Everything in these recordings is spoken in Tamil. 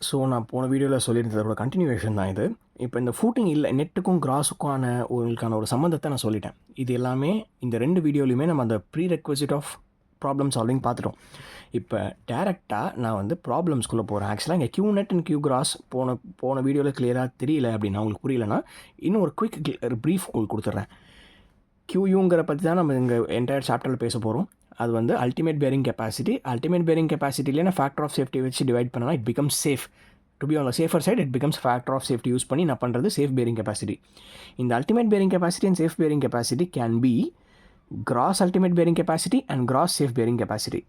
ஸோ நான் போன வீடியோவில் சொல்லியிருந்ததோட கண்டினியூவேஷன் தான் இது. இப்போ இந்த ஃபூட்டிங் இல்லை, நெட்டுக்கும் கிராஸுக்கான உங்களுக்கான ஒரு சம்மந்தத்தை நான் சொல்லிட்டேன். இது எல்லாமே இந்த 2 வீடியோலையுமே நம்ம அந்த prerequisite of problem solving பார்த்துட்டோம். இப்போ டேரெக்டாக நான் வந்து ப்ராப்ளம்ஸ்குள்ளே போகிறேன். ஆக்சுவலாக இங்கே Q net and Q gross போன வீடியோவில் கிளியராக தெரியல அப்படின்னா, உங்களுக்கு புரியலன்னா இன்னும் ஒரு குயிக் ப்ரீஃப் உங்களுக்கு கொடுத்துட்றேன். கியூயூங்கிற பற்றி தான் நம்ம இங்கே என்டையர் சாப்டரில் பேச போகிறோம். அது வந்து ultimate bearing capacity. Ultimate bearing கெப்பாசிட்டியில் நான் ஃபேக்டர் ஆஃப் சேஃப்டி வச்சு டிவைட் பண்ணால் it becomes safe. To be on the safer side it becomes factor of safety use பண்ணி நான் பண்ணுறது சேஃப் பேரிங் கெப்பாசிட்டி. இந்த ultimate bearing capacity and safe bearing capacity can be gross ultimate bearing capacity and gross safe bearing capacity.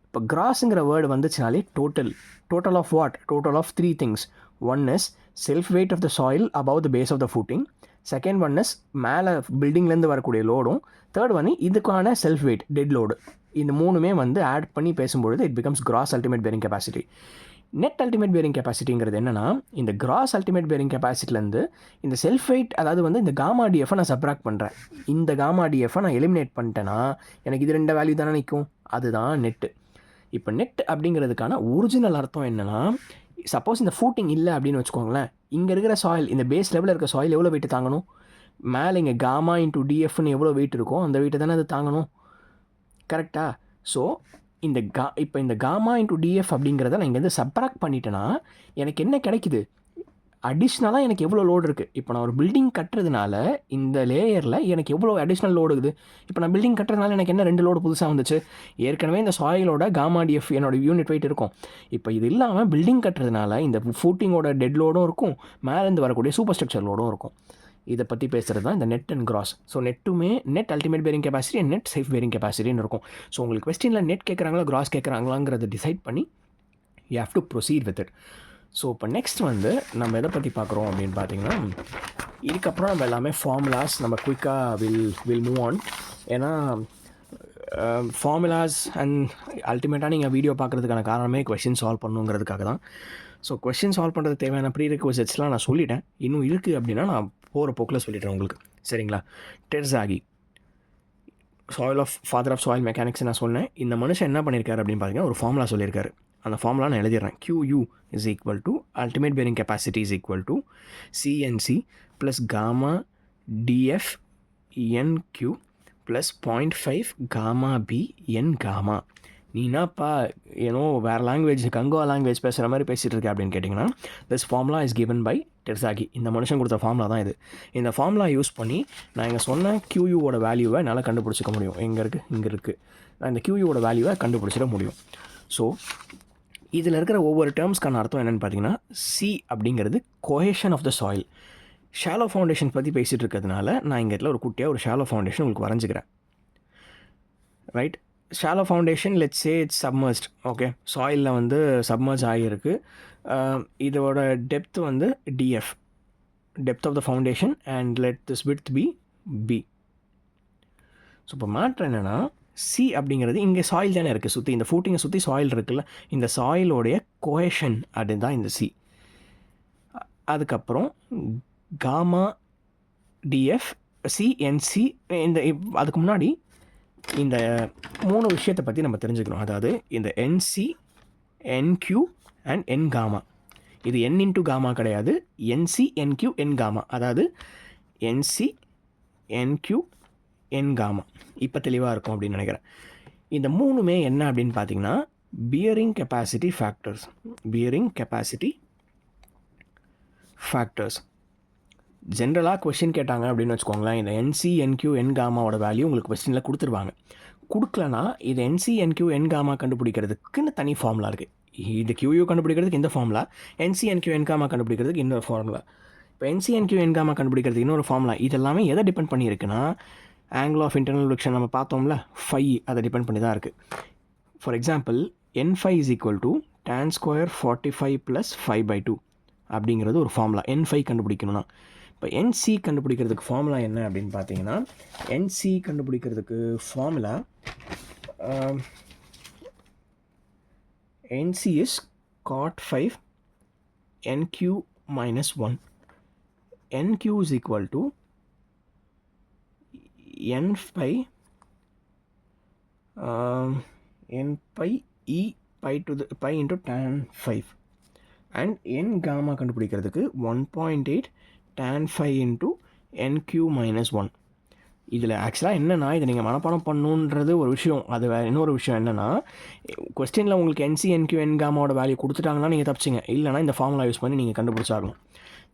இப்போ கிராஸுங்கிற வேர்டு வந்துச்சுனாலே total of what? Total of 3 things. One is self weight of the soil above the base of the footing. Second one is மேலே பில்டிங்லேருந்து வரக்கூடிய லோடும். தேர்ட் ஒன் இதுக்கான செல்ஃப் வெயிட், டெட் லோடு. இந்த மூணுமே வந்து ஆட் பண்ணி பேசும்பொழுது it becomes gross ultimate bearing capacity. Net ultimate bearing கெப்பாசிட்டிங்கிறது என்னென்னா, இந்த கிராஸ் அல்டிமேட் பேரிங் கெப்பாசிட்டிலேருந்து இந்த செல்ஃப் வெயிட், அதாவது வந்து இந்த காமா டிஎஃபை நான் சப்ராக்ட் பண்ணுறேன். இந்த காமா டிஎஃபை நான் எலிமினேட் பண்ணிட்டேன்னா எனக்கு இது 2 வேல்யூ தானே நிற்கும். அதுதான் நெட்டு. இப்போ நெட் அப்படிங்கிறதுக்கான ஒரிஜினல் அர்த்தம் என்னென்னா, சப்போஸ் இந்த ஃபூட்டிங் இல்லை அப்படின்னு வச்சுக்கோங்களேன், இங்கே இருக்கிற சாயில், இந்த பேஸ் லெவலில் இருக்க சாயில் எவ்வளோ வெயிட் தாங்கணும்? மேலே இங்கே காமா இன்டூ டிஎஃப்னு எவ்வளோ வெயிட் இருக்கோ அந்த வெயிட்டை தானே அது தாங்கணும். கரெக்டாக? ஸோ இப்போ இந்த காமா இன்டூ டிஎஃப் அப்படிங்கிறத நான் இங்கேருந்து சப்ராக்ட் பண்ணிட்டேன்னா எனக்கு என்ன கிடைக்குது? அடிஷ்னலாக எனக்கு எவ்வளோ லோடு இருக்குது. இப்போ நான் ஒரு பில்டிங் கட்டுறதுனால இந்த லேயரில் எனக்கு எவ்வளோ அடிஷ்னல் லோடு இருக்குது. இப்போ நான் பில்டிங் கட்டுறதுனால எனக்கு என்ன 2 லோடு புதுசாக வந்துச்சு. ஏற்கனவே இந்த சாயிலோட காமா டிஎஃப் என்னோட யூனிட் வெயிட் இருக்கும். இப்போ இது இல்லாமல் பில்டிங் கட்டுறதுனால இந்த ஃபூட்டிங்கோட டெட் லோடும் இருக்கும், மேலேருந்து வரக்கூடிய சூப்பர் ஸ்ட்ரக்சர் லோடும் இருக்கும். இதை பற்றி பேசுகிறது தான் இந்த நெட் அண்ட் கிராஸ். ஸோ நெட்டுமே net ultimate bearing capacity and net safe bearing கெப்பாசிட்டின்னு இருக்கும். ஸோ உங்களுக்கு கொஸ்டினில் நெட் கேட்குறாங்களா கிராஸ் கேட்குறாங்களாங்கிறத டிசைட் பண்ணி you have to proceed with it. So இப்போ நெக்ஸ்ட் வந்து நம்ம எதை பற்றி பார்க்குறோம் அப்படின்னு பார்த்தீங்கன்னா, இதுக்கப்புறம் நம்ம எல்லாமே ஃபார்முலாஸ் நம்ம குயிக்காக வில் மூவ் ஆன். ஏன்னா ஃபார்முலாஸ் அண்ட் அல்டிமேட்டாக நீங்கள் வீடியோ பார்க்குறதுக்கான காரணமே கொஸ்டின் சால்வ் பண்ணுங்கிறதுக்காக தான். ஸோ கொஸ்டின் சால்வ் பண்ணுறதுக்கு தேவையான ப்ரீ ரெக்வசிட்ஸ்லாம் நான் சொல்லிட்டேன். இன்னும் இருக்குது அப்படின்னா நான் போகிற போக்கில் சொல்லிடுறேன் உங்களுக்கு. சரிங்களா? டெர்சாகி, ஃபாதர் ஆஃப் சாயில் மெக்கானிக்ஸ் நான் சொன்னேன். இந்த மனுஷன் என்ன பண்ணியிருக்காரு அப்படின்னு பார்த்தீங்கன்னா, ஒரு ஃபார்முலா சொல்லியிருக்காரு. அந்த ஃபார்முலா நான் எழுதிடுறேன். QU is equal to ultimate bearing capacity is equal to CNC plus gamma DF NQ plus 0.5 gamma B N gamma. நீ என்னப்பா ஏன்னோ வேறு லாங்குவேஜ், கங்கோ லாங்குவேஜ் பேசுகிற மாதிரி பேசிகிட்டு இருக்கேன் அப்படின்னு கேட்டிங்கன்னா, this formula is given by Terzaghi. இந்த மனுஷன் கொடுத்த ஃபார்முலா தான் இது. இந்த ஃபார்முலா யூஸ் பண்ணி நான் இங்கே சொன்ன QUவோட வேல்யூவை என்னால் கண்டுபிடிச்சிக்க முடியும். எங்கே இருக்குது? இங்கே இருக்குது. நான் இந்த QUவோட வேல்யூவை கண்டுபிடிச்சிட முடியும். ஸோ இதில் இருக்கிற ஒவ்வொரு டேர்ம்ஸ்க்கான அர்த்தம் என்னென்னு பார்த்தீங்கன்னா, சி அப்படிங்கிறது cohesion of the soil. Shallow foundation பற்றி பேசிகிட்டு இருக்கிறதுனால நான் இங்கே ஒரு குட்டியாக ஒரு ஷாலோ ஃபவுண்டேஷன் உங்களுக்கு வரைஞ்சிக்கிறேன். Right? Shallow foundation let's say it's submerged. Okay, சாயிலில் வந்து சப்மர்ஜ் ஆகியிருக்கு. இதோட டெப்த் வந்து DF, depth of the foundation, and let this width be B. So இப்போ மேட்ரு என்னென்னா, சி அப்படிங்கிறது இங்கே சாயில் தானே இருக்குது, சுற்றி இந்த ஃபூட்டிங்கை சுற்றி சாயில் இருக்குல்ல, இந்த சாயிலோடைய கோஹேஷன் அப்படின்னு தான் இந்த சி. அதுக்கப்புறம் காமா டிஎஃப் சிஎன்சி. அதுக்கு முன்னாடி இந்த 3 விஷயத்தை பற்றி நம்ம தெரிஞ்சுக்கணும். அதாவது இந்த NC, NQ and N gamma. இது N இன்ட்டு காமா கிடையாது, NC NQ N காமா. அதாவது NC NQ N காமா. இப்போ தெளிவாக இருக்கும் அப்படின்னு நினைக்கிறேன். இந்த 3மே என்ன அப்படின்னு பார்த்தீங்கன்னா, bearing capacity factors. Bearing capacity factors. ஜென்ரலாக கொஸ்டின் கேட்டாங்க அப்படின்னு வச்சுக்கோங்களேன், இந்த NC NQ N காமாவோட வேல்யூ உங்களுக்கு கொஸ்டினில் கொடுத்துருவாங்க. கொடுக்கலனா இது NC NQ N காமா கண்டுபிடிக்கிறதுக்குன்னு தனி ஃபார்முலா இருக்குது. இது QU கண்டுபிடிக்கிறதுக்கு இந்த formula, NC NQ N gamma கண்டுபிடிக்கிறதுக்கு இன்னொரு ஃபார்முலா. இப்போ NC NQ N காமா கண்டுபிடிக்கிறதுக்கு இன்னொரு ஃபார்முலா. இதெல்லாமே எதை டிபெண்ட் பண்ணியிருக்குன்னா, ஆங்கிள் ஆஃப் இன்டர்னல் ரிஃப்ளெக்ஷன் நம்ம பார்த்தோம்ல, ஃபை, அதை டிபெண்ட் பண்ணி தான் இருக்குது. For example, N5 is equal to tan square 45 plus 5/2 அப்படிங்கிறது ஒரு ஃபார்முலா. N5 கண்டுபிடிக்கணும்னா, இப்போ NC கண்டுபிடிக்கிறதுக்கு ஃபார்முலா என்ன அப்படின்னு பார்த்தீங்கன்னா, NC கண்டுபிடிக்கிறதுக்கு formula NC is cot 5 NQ minus 1. NQ is equal to N pi N pi E pi to the pi into tan 5. And N gamma கண்டுபிடிக்கிறதுக்கு 1.8 tan phi இன்ட்டு NQ-1. இதில் ஆக்சுவலாக என்னென்னா இதை நீங்கள் மனப்பாடம் பண்ணணுன்றது ஒரு விஷயம். அது இன்னொரு விஷயம் என்னென்னா, கொஸ்டினில் உங்களுக்கு NC NQ N காமாவோட வேல்யூ கொடுத்துட்டாங்கன்னா நீங்கள் தப்பிச்சிங்க, இல்லைனா இந்த ஃபார்முலா யூஸ் பண்ணி நீங்கள் கண்டுபிடிச்சாகணும்.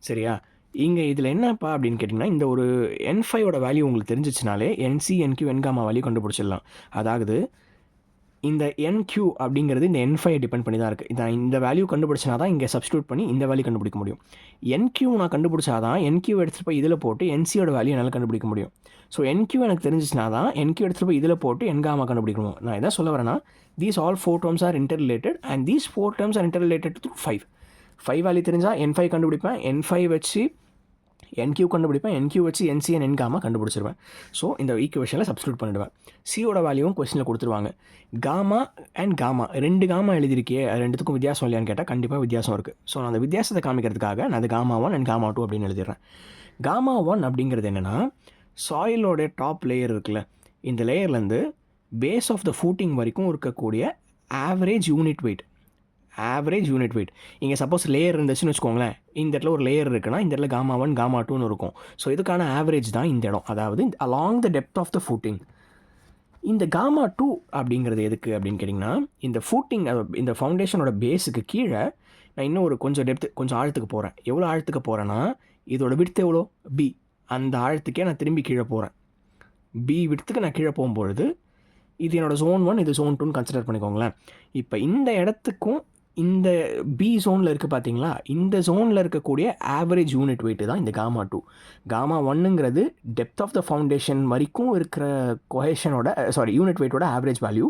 சரியா? இங்கே இதில் என்னப்பா அப்படின்னு கேட்டிங்கன்னா, இந்த ஒரு N5ஓட வேல்யூ உங்களுக்கு தெரிஞ்சிச்சுனாலே NC NQ N gamma value கண்டுபிடிச்சிடலாம். அதாவது இந்த NQ அப்படிங்கிறது இந்த N5 டிபெண்ட் பண்ணி தான் இருக்குது. இந்த வேல்யூ கண்டுபிடிச்சினா தான் இங்கே சப்ஸ்டியூட் பண்ணி இந்த வேல்யூ கண்டுபிடிக்க முடியும். NQ நான் கண்டுபிடிச்சா தான் NQ எடுத்துகிட்டு போய் இதில் போட்டு NCயோட வேல்யூ என்னால் கண்டுபிடிக்க முடியும். ஸோ NQ எனக்கு தெரிஞ்சிச்சுனா தான் NQ எடுத்துகிட்டு போய் இதில் போட்டு N காமா கண்டுபிடிக்கணும். நான் எதாவது சொல்ல வரேன்னா, these all 4 terms are interrelated and these 4 terms are interrelated through 5 value தெரிஞ்சால் N5 கண்டுபிடிப்பேன், N5 வச்சு NQ கண்டுபிடிப்பேன், NQ வச்சு NC and N காமா கண்டுபிடிச்சிருவேன். ஸோ இந்த ஈக்குவேஷனில் சப்ஸ்டியூட் பண்ணிவிடுவேன். சியோட வேல்யூவும் கொஸ்டினில் கொடுத்துருவாங்க. காமா அண்ட் காமா 2 காமா எழுதியிருக்கே, அது ரெண்டுத்துக்கும் வித்தியாசம் இல்லையான்னு கேட்டால் கண்டிப்பாக வித்தியாசம் இருக்குது. ஸோ நான் அந்த வித்தியாசத்தை காமிக்கிறதுக்காக நான் அது காமா 1 அண்ட் காமா 2 அப்படின்னு எழுதிடுறேன். காமா 1 அப்படிங்கிறது என்னென்னா, சாயிலோட டாப் லேயர் இருக்குல்ல, இந்த லேயர்லேருந்து பேஸ் ஆஃப் த ஃபூட்டிங் வரைக்கும் இருக்கக்கூடிய ஆவரேஜ் யூனிட் வெயிட். இங்கே சப்போஸ் லேயர் இருந்துச்சுன்னு வச்சுக்கோங்களேன், இந்த இடத்துல ஒரு லேயர் இருக்குன்னா இந்த இடத்துல காமா 1 காமா 2ன்னு இருக்கும். ஸோ இதுக்கான ஆவரேஜ் தான் இந்த இடம், அதாவது along the depth of the footing. இந்த காமா 2 அப்படிங்கிறது எதுக்கு அப்படின்னு கேட்டிங்கன்னா, இந்த ஃபூட்டிங் இந்த ஃபவுண்டேஷனோட பேஸுக்கு கீழே நான் இன்னும் ஒரு கொஞ்சம் ஆழத்துக்கு போகிறேன். எவ்வளோ ஆழத்துக்கு போகிறேன்னா, இதோட விட்த் எவ்வளோ B, அந்த ஆழத்துக்கே நான் திரும்பி கீழே போகிறேன். B விட்த்துக்கு நான் கீழே போகும்பொழுது இது என்னோட zone 1, இது zone 2ன்னு கன்சிடர் பண்ணிக்கோங்களேன். இப்போ இந்த இடத்துக்கும் இந்த B ஜோனில் இருக்குது பார்த்தீங்களா, இந்த ஜோனில் இருக்கக்கூடிய ஆவரேஜ் யூனிட் வெயிட்டு தான் இந்த காமா 2. காமா 1ங்கிறது டெப்த் ஆஃப் த ஃபவுண்டேஷன் வரைக்கும் இருக்கிற யூனிட் வெயிட்டோட ஆவரேஜ் வேல்யூ.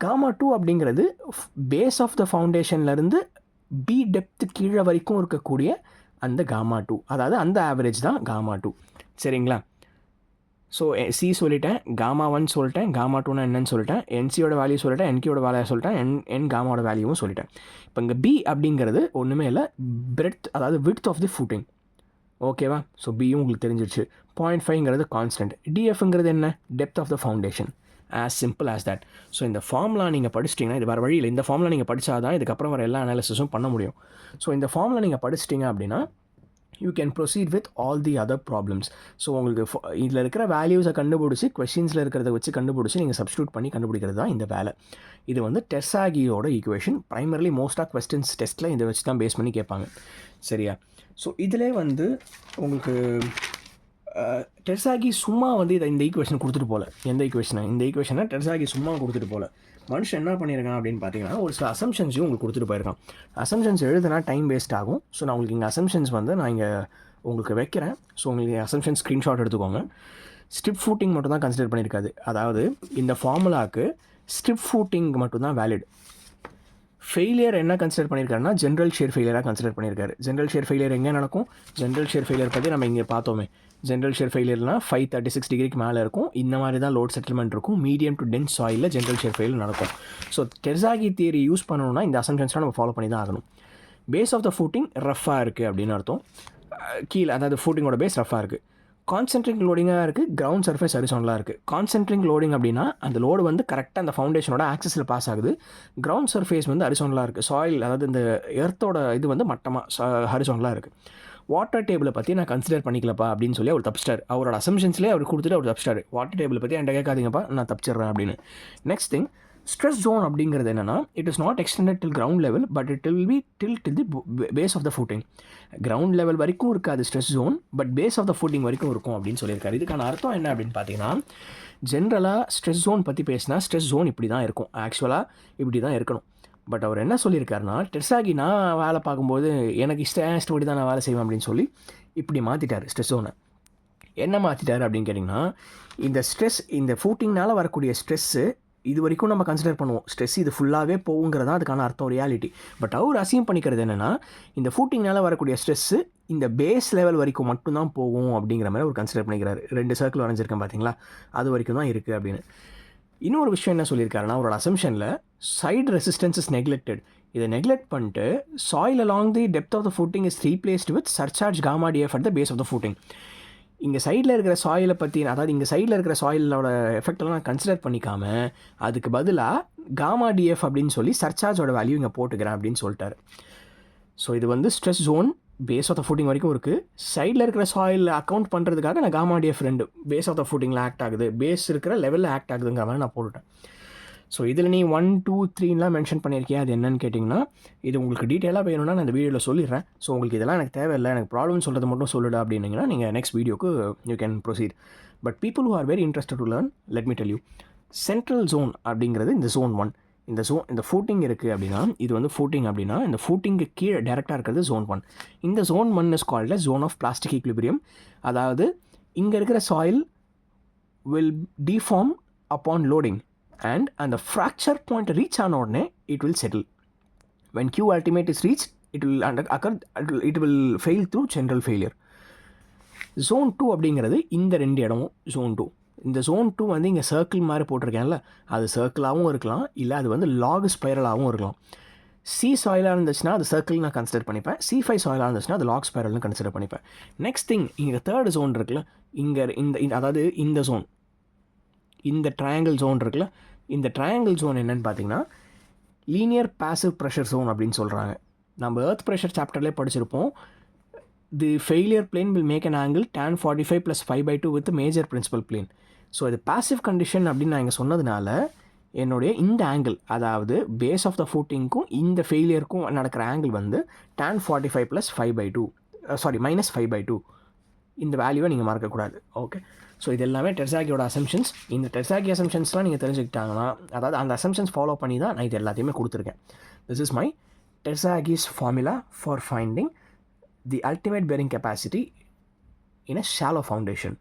காமா 2 அப்படிங்கிறது பேஸ் ஆஃப் த ஃபவுண்டேஷன்லேருந்து B டெப்த்து கீழே வரைக்கும் இருக்கக்கூடிய அந்த காமா 2, அதாவது அந்த ஆவரேஜ் தான் காமா 2. சரிங்களா? ஸோ C சொல்லிட்டேன், காமா 1 சொல்லிட்டேன், காமா 2னா என்னன்னு சொல்லிட்டேன், NCயோட வேல்யூ சொல்லிட்டேன், NQயோட வேல்யூ சொல்லிட்டேன், N காமாவோட வேல்யூவும் சொல்லிட்டேன். இப்போ இங்கே B அப்படிங்கிறது ஒன்றுமே இல்லை, பிரெட்த், அதாவது விட்த் ஆஃப் தி ஃபூட்டிங். ஓகேவா? ஸோ Bயும் உங்களுக்கு தெரிஞ்சிருச்சு. 0.5ங்கிறது கான்ஸ்டன்ட். DFங்கிறது என்ன? Depth of the foundation. As simple as that. So இந்த ஃபார்முலா நீங்கள் படிச்சிட்டிங்கன்னா, இது வேறு வழியில் இந்த ஃபார்முலா நீங்கள் படித்தா தான் இதுக்கப்புறம் வர எல்லா அனாலிசிஸும் பண்ண முடியும். ஸோ இந்த ஃபார்முலா நீங்கள் படிச்சிட்டிங்க அப்படின்னா you can proceed with all the other problems. So உங்களுக்கு இதில் இருக்கிற வேல்யூஸை கண்டுபிடிச்சி, கொஷின்ஸில் இருக்கிறத வச்சு கண்டுபிடிச்சி நீங்கள் சப்ஸ்டியூட் பண்ணி கண்டுபிடிக்கிறது தான் இந்த வேலை. இது வந்து டெர்சாகியோட ஈக்குவேஷன். ப்ரைமர்லி மோஸ்ட்டாக கொஸ்டின்ஸ் டெஸ்ட்டில் இதை வச்சு தான் பேஸ் பண்ணி கேட்பாங்க. சரியா? ஸோ இதிலே வந்து உங்களுக்கு டெர்சாகி சும்மா வந்து இந்த ஈக்குவேஷன் கொடுத்துட்டு போகல. இந்த ஈக்குவேஷனை டெர்சாகி சும்மா கொடுத்துட்டு போகல. மனுஷன் என்ன பண்ணியிருக்கான் அப்படின்னு பார்த்தீங்கன்னா, ஒரு சில அசம்ஷன்ஸையும் உங்களுக்கு கொடுத்துட்டு போயிருக்கான். அசம்ஷன்ஸ் எழுதுனா டைம் வேஸ்ட் ஆகும். ஸோ நான் உங்களுக்கு இங்கே அசம்ஷன்ஸ் வந்து நான் இங்கே உங்களுக்கு வைக்கிறேன். ஸோ உங்களுக்கு அசம்ஷன் ஸ்க்ரீன்ஷாட் எடுத்துக்கோங்க. ஸ்ட்ரிப் ஃபூட்டிங் மட்டும் தான் கன்சிடர் பண்ணியிருக்காது. அதாவது இந்த ஃபார்முலாவுக்கு ஸ்ட்ரிப் ஃபூட்டிங் மட்டும் தான் வேலிட். ஃபெயிலியர் என்ன கன்சிடர் பண்ணியிருக்காருன்னா, ஜென்ரல் ஷேர் ஃபெயிலியராக கன்சிடர் பண்ணியிருக்காரு. ஜென்ரல் ஷேர் ஃபெயிலியர் எங்கே நடக்கும்? ஜென்ரல் ஷேர் ஃபெயிலியர் பற்றி நம்ம இங்கே பார்த்தோமே. ஜென்ரல் ஷேர் ஃபெயிலியர்னால் 536 டிகிரிக்கு மேலே இருக்கும். இந்த மாதிரி தான் லோட் செட்டில்மெண்ட் இருக்கும். மீடியம் டு டென்ஸ் சாயிலில் ஜென்ரல் ஷேர் ஃபெயிலியர் நடக்கும். ஸோ டெர்சாகி தியரி யூஸ் பண்ணணும்னா இந்த அசம்ஷன்ஸ்லாம் நம்ம ஃபாலோ பண்ணி தான் ஆகணும். பேஸ் ஆஃப் த ஃபூட்டிங் ரஃபாக இருக்குது அப்படின்னு அர்த்தம். கீழே, அதாவது ஃபூட்டிங்கோட பேஸ் ரஃபாக இருக்குது. கான்சென்ட்ரிக் லோடிங்காக இருக்குது, கிரவுண்ட் சர்ஃபேஸ் ஹரிசாண்டலாக இருக்குது. கான்சென்ட்ரிக் லோடிங் அப்படின்னா அந்த லோடு வந்து கரெக்டாக அந்த ஃபவுண்டேஷனோட ஆக்சஸில் பாஸ் ஆகுது. கிரவுண்ட் சர்ஃபேஸ் வந்து ஹரிசாண்டலாக இருக்குது. சாயில், அதாவது இந்த எர்த்தோட இது வந்து மட்டமாக ஹரிசாண்டலாக இருக்குது. வாட்டர் டேபிளை பற்றி நான் கன்சிடர் பண்ணிக்கலப்பா அப்படின்னு சொல்லி அவர் தப்பிச்சிட்டார். அவரோட அசம்ஷன்ஸ்லேயே அவர் கொடுத்துட்டு அவர் தப்பிச்சிட்டார். வாட்டர் டேபிளை பற்றி என்கிட்ட கேட்காதீங்கப்பா, நான் தப்பிச்சிட்றேன் அப்படின்னு. நெக்ஸ்ட் திங், ஸ்ட்ரெஸ் ஜோன் அப்படிங்கிறது என்னென்னா, it is not extended till ground level, but it will be till the base of the footing. Ground level வரைக்கும் இருக்காது stress zone, but base of the footing வரைக்கும் இருக்கும் அப்படின்னு சொல்லியிருக்காரு. இதுக்கான அர்த்தம் என்ன அப்படின்னு பார்த்தீங்கன்னா, ஜென்ரலாக ஸ்ட்ரெஸ் ஜோன் பற்றி பேசினா ஸ்ட்ரெஸ் ஜோன் இப்படி தான் இருக்கும், ஆக்சுவலாக இப்படி தான் இருக்கணும். பட் அவர் என்ன சொல்லியிருக்காருன்னா, டெர்சாகி நான் வேலை பார்க்கும்போது எனக்கு இஷ்டப்படி தான் நான் வேலை செய்வேன் அப்படின்னு சொல்லி இப்படி மாற்றிட்டார் ஸ்ட்ரெஸ் ஜோனை. என்ன மாற்றிட்டார் அப்படின்னு கேட்டிங்கன்னா, இந்த ஸ்ட்ரெஸ், இந்த ஃபூட்டிங்னால் வரக்கூடிய ஸ்ட்ரெஸ்ஸு இது வரைக்கும் நம்ம கன்சிடர் பண்ணுவோம். ஸ்ட்ரெஸ் இது ஃபுல்லாகவே போகுங்கிறது தான் அதுக்கான அர்த்தம், ரியாலிட்டி. பட் அவர் அசியூம் பண்ணிக்கிறது என்னென்னா, இந்த ஃபூட்டிங்னால் வரக்கூடிய ஸ்ட்ரெஸ்ஸு இந்த பேஸ் லெவல் வரைக்கும் மட்டும்தான் போகும் அப்படிங்கிற மாதிரி அவர் கன்சிடர் பண்ணிக்கிறாரு. 2 சர்க்கிள் வரைஞ்சிருக்கேன் பார்த்தீங்களா, அது வரைக்கும் தான் இருக்குது அப்படின்னு. இன்னொரு விஷயம் என்ன சொல்லியிருக்காருன்னா, அவரோட அசம்ஷனில் சைடு ரெசிஸ்டன்ஸ் இஸ் நெக்லெக்டட். இதை நெக்லெக்ட் பண்ணிட்டு soil along the depth of the footing is replaced with surcharge gamma DF at the base of the footing. இங்கே சைடில் இருக்கிற சாயிலை பற்றி, அதாவது இங்கே சைடில் இருக்கிற சாயிலோட எஃபெக்டெல்லாம் நான் கன்சிடர் பண்ணிக்காமல் அதுக்கு பதிலாக காமா டிஎஃப் அப்படின்னு சொல்லி சர்சார்ஜோட வேல்யூ இங்கே போட்டுக்கிறேன் அப்படின்னு சொல்லிட்டாரு. ஸோ இது வந்து stress zone base of the footing வரைக்கும் இருக்குது. சைடில் இருக்கிற சாயில் அக்கௌண்ட் பண்ணுறதுக்காக நான் காமாடிஎஃப் 2 பேஸ் ஆஃப் த ஃபுட்டிங்கில் ஆக்ட் ஆகுது, பேஸ் இருக்கிற லெவலில் ஆக்ட் ஆகுதுங்கிற மாதிரி நான் போட்டுட்டேன். ஸோ இதில் நீ 1, 2, 3லாம் மென்ஷன் பண்ணியிருக்கேன். அது என்னன்னு கேட்டிங்கன்னா, இது உங்களுக்கு டீட்டெயிலாக வேணும்னா நான் இந்த வீடியோவில் சொல்லிடுறேன். ஸோ உங்களுக்கு இதெல்லாம் எனக்கு தேவையில்லை, எனக்கு ப்ராப்ளம் சொல்கிறது மட்டும் சொல்லிடு அப்படின்னீங்கன்னா நீங்கள் நெக்ஸ்ட் வீடியோக்கு you can proceed. But people who are very interested to learn, let me tell you, central zone அப்படிங்கிறது இந்த ஜோன் 1. இந்த ஃபூட்டிங் இருக்குது அப்படின்னா, இது வந்து ஃபூட்டிங் அப்படின்னா, இந்த ஃபூட்டிங்கு கீழே டேரெக்டாக இருக்கிறது ஜோன் 1. இந்த zone 1 is called zone of plastic equilibrium. அதாவது இங்கே இருக்கிற soil will deform upon loading and அந்த fracture point reach ஆன உடனே it will settle. When Q ultimate is reached, it will fail through general failure. Zone 2 அப்படிங்கிறது இந்த 2 இடமும் Zone 2. இந்த Zone 2 வந்து இங்கே சர்க்கிள் மாதிரி போட்டிருக்கேன்ல, அது சர்க்கிளாகவும் இருக்கலாம், இல்லை அது வந்து லாக் ஸ்பைரலாகவும் இருக்கலாம். C சாயிலாக இருந்துச்சுன்னா அது சர்க்கிள் நான் கன்சிடர் பண்ணிப்பேன். C5 சாயிலாக இருந்துச்சுன்னா அது லாக் ஸ்பைரல்னு கன்சிடர் பண்ணிப்பேன். நெக்ஸ்ட் திங், இங்கே தேர்ட் ஜோன் இருக்குல்ல, இங்கே அதாவது இந்த ஜோன், இந்த ட்ரையாங்கிள் ஜோன் இருக்குல்ல, இந்த ட்ரையாங்கிள் ஜோன் என்னென்னு பார்த்தீங்கன்னா லீனியர் பாசிவ் ப்ரெஷர் ஜோன் அப்படின்னு சொல்கிறாங்க. நம்ம எர்த் ப்ரெஷர் சாப்டர்லேயே படிச்சிருப்போம். The failure plane will make an angle tan 45 + 5/2 with major principal plane. So இது பாசிவ் கண்டிஷன் அப்படின்னு நான் இங்கே சொன்னதுனால என்னுடைய இந்த ஆங்கிள், அதாவது பேஸ் ஆஃப் த ஃபூட்டிங்க்கும் இந்த ஃபெயிலியருக்கும் நடக்கிற ஆங்கிள் வந்து tan 45 + 5/2 -5/2. இந்த வேல்யூவை நீங்கள் மறக்கக்கூடாது. ஓகே, ஸோ இது எல்லாமே டெர்சாகியோட அசம்ஷன்ஸ். இந்த டெர்சாகி அசம்ஷன்ஸ்லாம் நீங்கள் தெரிஞ்சுக்கிட்டாங்கன்னா, அதாவது அந்த அசம்ஷன்ஸ் ஃபாலோ பண்ணி தான் நான் இது எல்லாத்தையுமே கொடுத்துருக்கேன். This is my Terzaghi's formula for finding the ultimate bearing capacity in a shallow foundation.